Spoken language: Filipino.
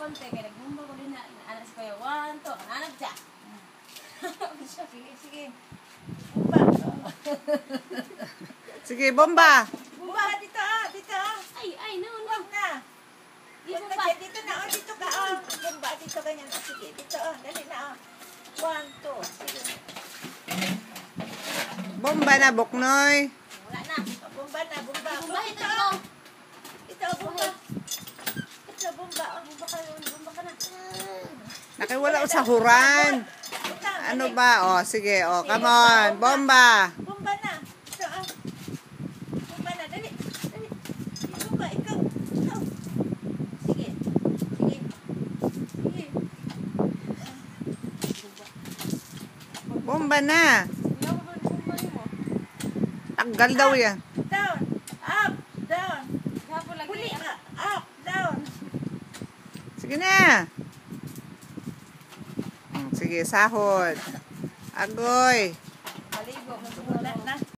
konti. Kaya nagbumba ko din na anak si Kuya. 1, 2. Anak siya. Sige, sige. Bumba. Sige, bomba. Bumba, dito ah, dito ah. Ay, no. Huwag na. Dito Huwag na pa. dyan, dito na, oh, dito ka, oh. Bumba, dito ganyan. Oh, sige, dito, oh, dali na, oh. 1, 2, sige. Bomba na, Buknoy. Wala na. Oh, bumba na, bumba. Bumba, Oh, ito ko. Ito, bumba. Ito, bumba, oh. Bumba ka na. Nakiwala ko sa huran. Ito, Ano dali. ba? Oh, sige. Oh, come on. Bomba. Bumba na. Ito, oh. Bumba na, dali. Dali. Bumba, ikaw. Ikaw. Sige. Sige. Sige. Bomba na. Bumba mo. Tanggal daw yan. Down. Up. Down. Gapo lagi. Huli ka. Up. Down. Sige na. Sige, sahod. Agoy. Maligo. Wala na.